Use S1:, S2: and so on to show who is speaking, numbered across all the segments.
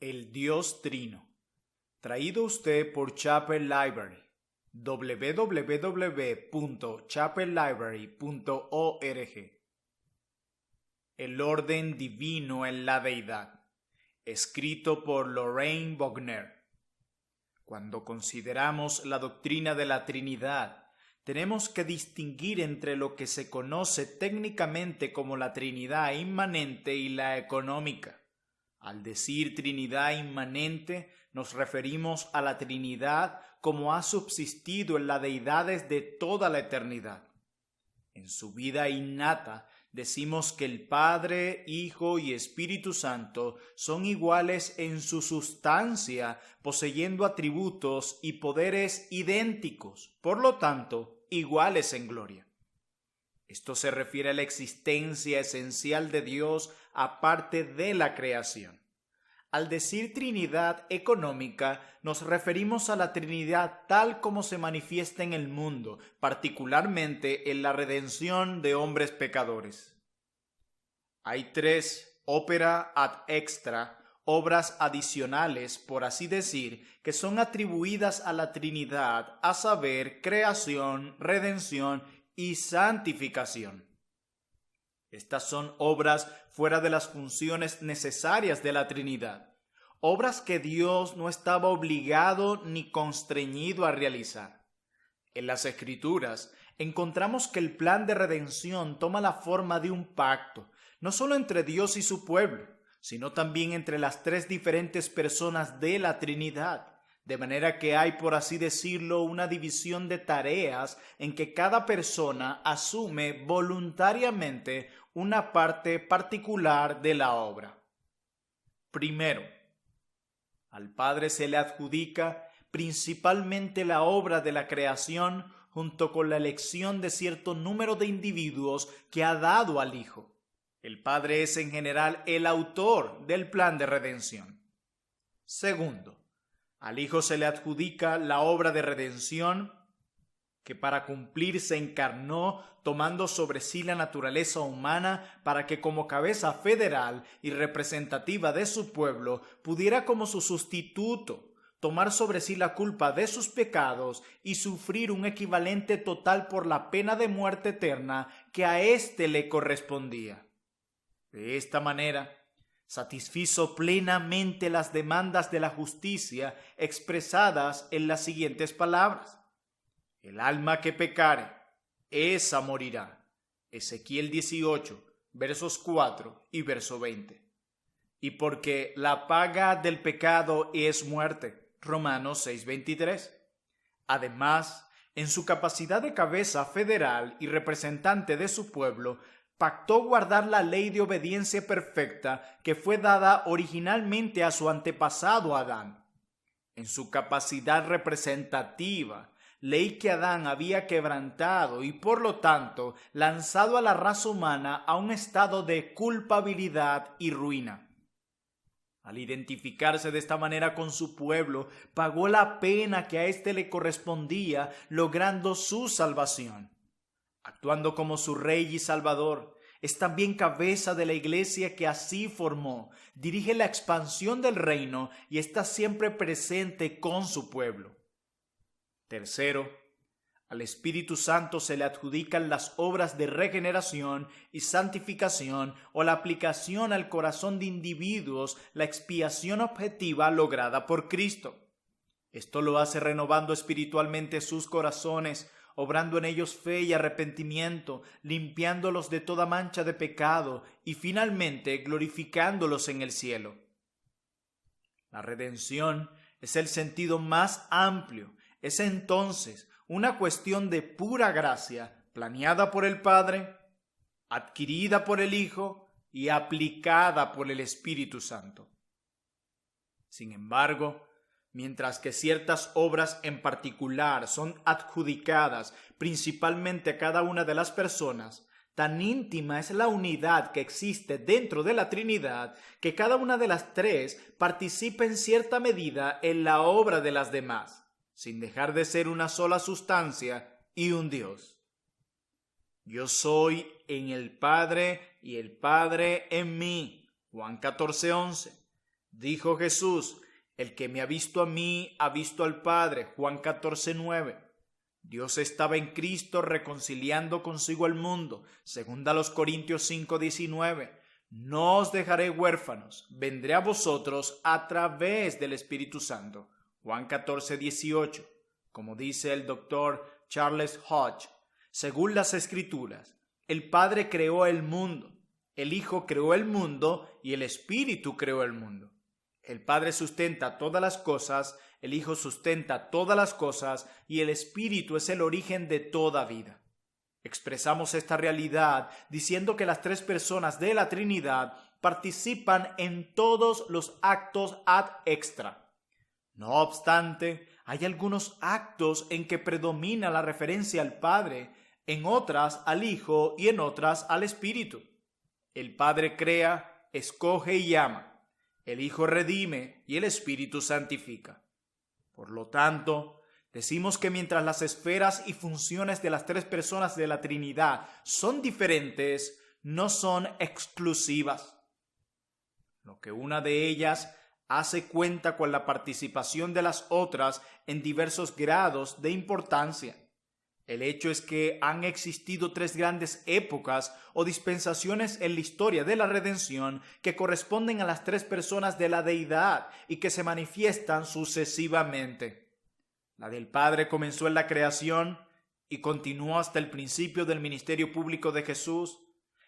S1: El Dios Trino. Traído usted por Chapel Library. www.chapellibrary.org. El orden divino en la deidad. Escrito por Lorraine Bogner. Cuando consideramos la doctrina de la Trinidad, tenemos que distinguir entre lo que se conoce técnicamente como la Trinidad inmanente y la económica. Al decir Trinidad inmanente, nos referimos a la Trinidad como ha subsistido en las deidades de toda la eternidad. En su vida innata, decimos que el Padre, Hijo y Espíritu Santo son iguales en su sustancia, poseyendo atributos y poderes idénticos, por lo tanto, iguales en gloria. Esto se refiere a la existencia esencial de Dios aparte de la creación. Al decir Trinidad económica, nos referimos a la Trinidad tal como se manifiesta en el mundo, particularmente en la redención de hombres pecadores. Hay 3 opera ad extra, obras adicionales, por así decir, que son atribuidas a la Trinidad, a saber, creación, redención y santificación. Estas son obras fuera de las funciones necesarias de la Trinidad, obras que Dios no estaba obligado ni constreñido a realizar. En las Escrituras encontramos que el plan de redención toma la forma de un pacto, no solo entre Dios y su pueblo, sino también entre las 3 diferentes personas de la Trinidad. De manera que hay, por así decirlo, una división de tareas en que cada persona asume voluntariamente una parte particular de la obra. Primero, al Padre se le adjudica principalmente la obra de la creación junto con la elección de cierto número de individuos que ha dado al Hijo. El Padre es en general el autor del plan de redención. Segundo, al Hijo se le adjudica la obra de redención que para cumplir se encarnó tomando sobre sí la naturaleza humana para que como cabeza federal y representativa de su pueblo pudiera como su sustituto tomar sobre sí la culpa de sus pecados y sufrir un equivalente total por la pena de muerte eterna que a éste le correspondía. De esta manera, satisfizo plenamente las demandas de la justicia expresadas en las siguientes palabras. El alma que pecare, esa morirá. Ezequiel 18, versos 4 y verso 20. Y porque la paga del pecado es muerte. Romanos 6:23. Además, en su capacidad de cabeza federal y representante de su pueblo, pactó guardar la ley de obediencia perfecta que fue dada originalmente a su antepasado Adán. En su capacidad representativa, ley que Adán había quebrantado y por lo tanto lanzado a la raza humana a un estado de culpabilidad y ruina. Al identificarse de esta manera con su pueblo, pagó la pena que a éste le correspondía, logrando su salvación. Actuando como su Rey y Salvador, es también cabeza de la iglesia que así formó, dirige la expansión del reino y está siempre presente con su pueblo. Tercero, al Espíritu Santo se le adjudican las obras de regeneración y santificación o la aplicación al corazón de individuos, la expiación objetiva lograda por Cristo. Esto lo hace renovando espiritualmente sus corazones, obrando en ellos fe y arrepentimiento, limpiándolos de toda mancha de pecado y finalmente glorificándolos en el cielo. La redención es el sentido más amplio. Es entonces una cuestión de pura gracia, planeada por el Padre, adquirida por el Hijo y aplicada por el Espíritu Santo. Sin embargo, mientras que ciertas obras en particular son adjudicadas principalmente a cada una de las personas, tan íntima es la unidad que existe dentro de la Trinidad que cada una de las 3 participa en cierta medida en la obra de las demás, sin dejar de ser una sola sustancia y un Dios. Yo soy en el Padre y el Padre en mí. Juan 14:11. Dijo Jesús: el que me ha visto a mí, ha visto al Padre. Juan 14:9. Dios estaba en Cristo reconciliando consigo al mundo. Segunda a los Corintios 5:19. No os dejaré huérfanos, vendré a vosotros a través del Espíritu Santo. Juan 14:18. Como dice el doctor Charles Hodge, según las Escrituras, el Padre creó el mundo, el Hijo creó el mundo y el Espíritu creó el mundo. El Padre sustenta todas las cosas, el Hijo sustenta todas las cosas y el Espíritu es el origen de toda vida. Expresamos esta realidad diciendo que las tres personas de la Trinidad participan en todos los actos ad extra. No obstante, hay algunos actos en que predomina la referencia al Padre, en otras al Hijo y en otras al Espíritu. El Padre crea, escoge y ama. El Hijo redime y el Espíritu santifica. Por lo tanto, decimos que mientras las esferas y funciones de las tres personas de la Trinidad son diferentes, no son exclusivas. Lo que una de ellas hace cuenta con la participación de las otras en diversos grados de importancia. El hecho es que han existido tres grandes épocas o dispensaciones en la historia de la redención que corresponden a las tres personas de la deidad y que se manifiestan sucesivamente. La del Padre comenzó en la creación y continuó hasta el principio del ministerio público de Jesús.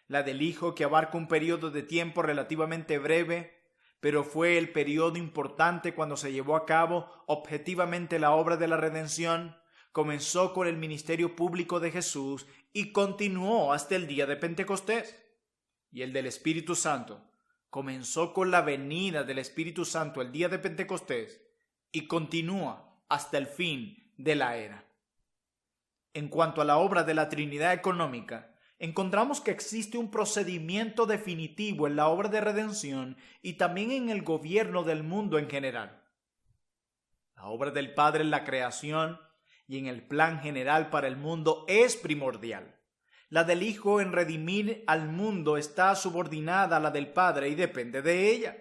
S1: La del Hijo, que abarca un periodo de tiempo relativamente breve, pero fue el periodo importante cuando se llevó a cabo objetivamente la obra de la redención. Comenzó con el ministerio público de Jesús y continuó hasta el día de Pentecostés. Y el del Espíritu Santo comenzó con la venida del Espíritu Santo el día de Pentecostés y continúa hasta el fin de la era. En cuanto a la obra de la Trinidad económica, encontramos que existe un procedimiento definitivo en la obra de redención y también en el gobierno del mundo en general. La obra del Padre en la creación y en el plan general para el mundo es primordial. La del Hijo en redimir al mundo está subordinada a la del Padre y depende de ella.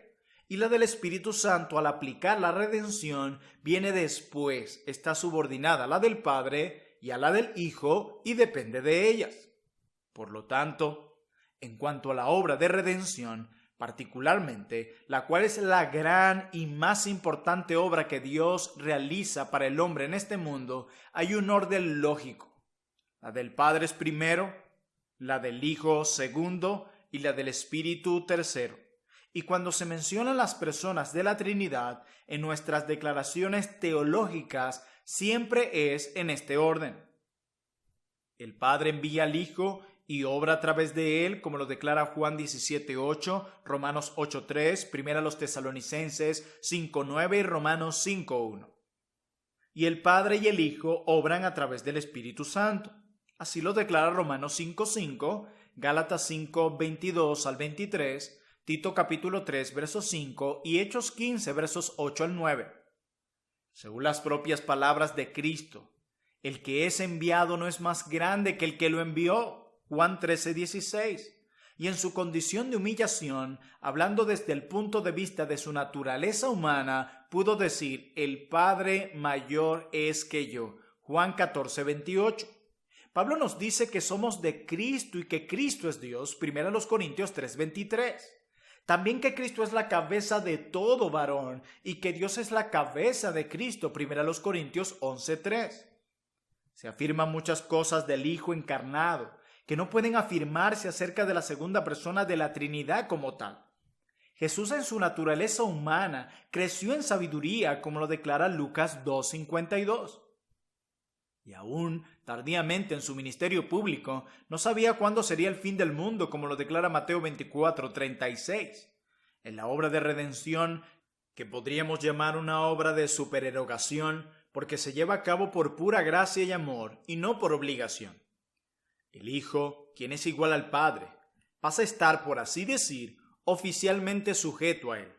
S1: Y la del Espíritu Santo, al aplicar la redención, viene después, está subordinada a la del Padre y a la del Hijo y depende de ellas. Por lo tanto, en cuanto a la obra de redención, particularmente, la cual es la gran y más importante obra que Dios realiza para el hombre en este mundo, hay un orden lógico. La del Padre es primero, la del Hijo segundo y la del Espíritu tercero. Y cuando se mencionan las personas de la Trinidad en nuestras declaraciones teológicas, siempre es en este orden. El Padre envía al Hijo y obra a través de él, como lo declara Juan 17:8, Romanos 8:3, Primera a los Tesalonicenses 5:9 y Romanos 5:1. Y el Padre y el Hijo obran a través del Espíritu Santo. Así lo declara Romanos 5:5, Gálatas 5:22 al 23, Tito capítulo 3, verso 5 y Hechos 15, versos 8 al 9. Según las propias palabras de Cristo, el que es enviado no es más grande que el que lo envió. Juan 13:16, y en su condición de humillación, hablando desde el punto de vista de su naturaleza humana, pudo decir: el Padre mayor es que yo. Juan 14:28. Pablo nos dice que somos de Cristo y que Cristo es Dios. 1 Corintios 3:23. También que Cristo es la cabeza de todo varón y que Dios es la cabeza de Cristo. 1 Corintios 11:3. Se afirman muchas cosas del Hijo encarnado que no pueden afirmarse acerca de la segunda persona de la Trinidad como tal. Jesús en su naturaleza humana creció en sabiduría, como lo declara Lucas 2:52. Y aún tardíamente en su ministerio público, no sabía cuándo sería el fin del mundo, como lo declara Mateo 24:36. En la obra de redención, que podríamos llamar una obra de supererogación, porque se lleva a cabo por pura gracia y amor, y no por obligación. El Hijo, quien es igual al Padre, pasa a estar, por así decir, oficialmente sujeto a Él.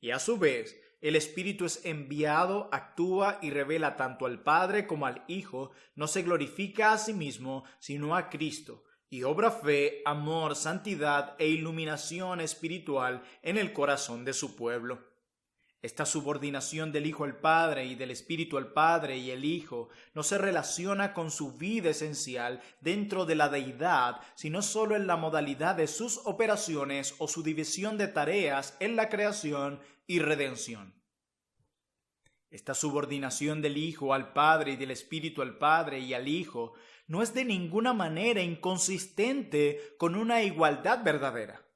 S1: Y a su vez, el Espíritu es enviado, actúa y revela tanto al Padre como al Hijo, no se glorifica a sí mismo, sino a Cristo, y obra fe, amor, santidad e iluminación espiritual en el corazón de su pueblo. Esta subordinación del Hijo al Padre y del Espíritu al Padre y el Hijo no se relaciona con su vida esencial dentro de la deidad, sino solo en la modalidad de sus operaciones o su división de tareas en la creación y redención. Esta subordinación del Hijo al Padre y del Espíritu al Padre y al Hijo no es de ninguna manera inconsistente con una igualdad verdadera.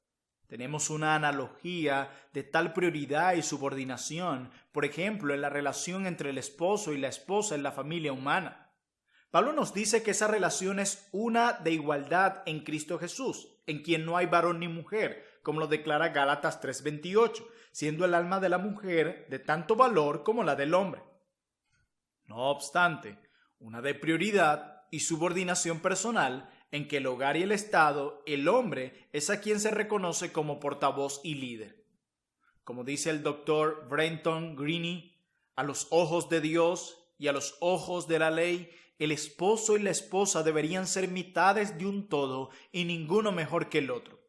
S1: Tenemos una analogía de tal prioridad y subordinación, por ejemplo, en la relación entre el esposo y la esposa en la familia humana. Pablo nos dice que esa relación es una de igualdad en Cristo Jesús, en quien no hay varón ni mujer, como lo declara Gálatas 3:28, siendo el alma de la mujer de tanto valor como la del hombre. No obstante, una de prioridad y subordinación personal en que el hogar y el Estado, el hombre, es a quien se reconoce como portavoz y líder. Como dice el doctor Brenton Greene, a los ojos de Dios y a los ojos de la ley, el esposo y la esposa deberían ser mitades de un todo y ninguno mejor que el otro.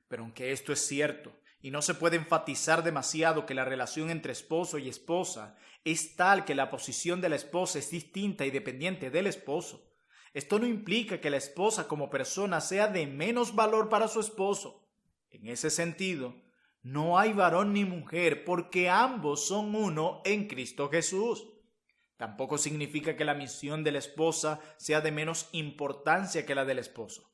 S1: Pero aunque esto es cierto, y no se puede enfatizar demasiado que la relación entre esposo y esposa es tal que la posición de la esposa es distinta y dependiente del esposo, esto no implica que la esposa como persona sea de menos valor para su esposo. En ese sentido, no hay varón ni mujer porque ambos son uno en Cristo Jesús. Tampoco significa que la misión de la esposa sea de menos importancia que la del esposo.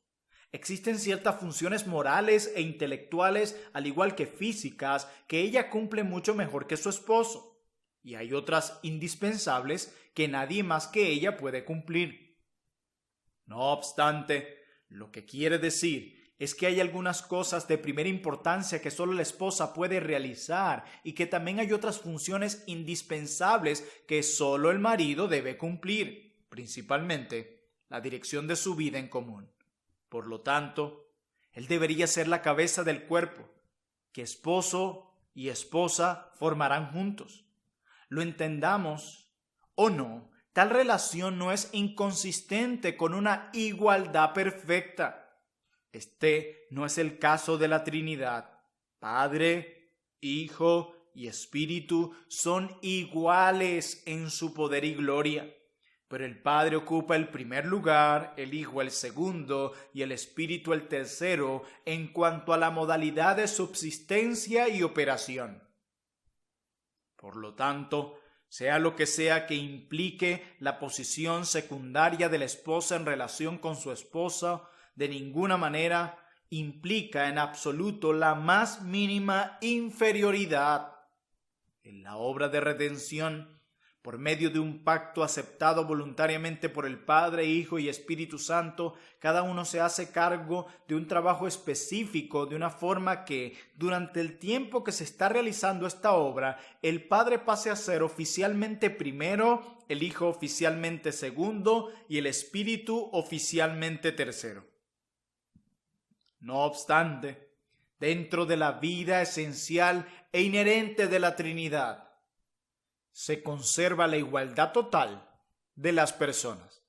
S1: Existen ciertas funciones morales e intelectuales, al igual que físicas, que ella cumple mucho mejor que su esposo. Y hay otras indispensables que nadie más que ella puede cumplir. No obstante, lo que quiere decir es que hay algunas cosas de primera importancia que solo la esposa puede realizar y que también hay otras funciones indispensables que solo el marido debe cumplir, principalmente la dirección de su vida en común. Por lo tanto, él debería ser la cabeza del cuerpo, que esposo y esposa formarán juntos. Lo entendamos o no, tal relación no es inconsistente con una igualdad perfecta. Este no es el caso de la Trinidad. Padre, Hijo y Espíritu son iguales en su poder y gloria. Pero el Padre ocupa el primer lugar, el Hijo el segundo y el Espíritu el tercero en cuanto a la modalidad de subsistencia y operación. Por lo tanto, sea lo que sea que implique la posición secundaria de la esposa en relación con su esposo, de ninguna manera implica en absoluto la más mínima inferioridad. En la obra de redención, por medio de un pacto aceptado voluntariamente por el Padre, Hijo y Espíritu Santo, cada uno se hace cargo de un trabajo específico de una forma que, durante el tiempo que se está realizando esta obra, el Padre pase a ser oficialmente primero, el Hijo oficialmente segundo y el Espíritu oficialmente tercero. No obstante, dentro de la vida esencial e inherente de la Trinidad, se conserva la igualdad total de las personas.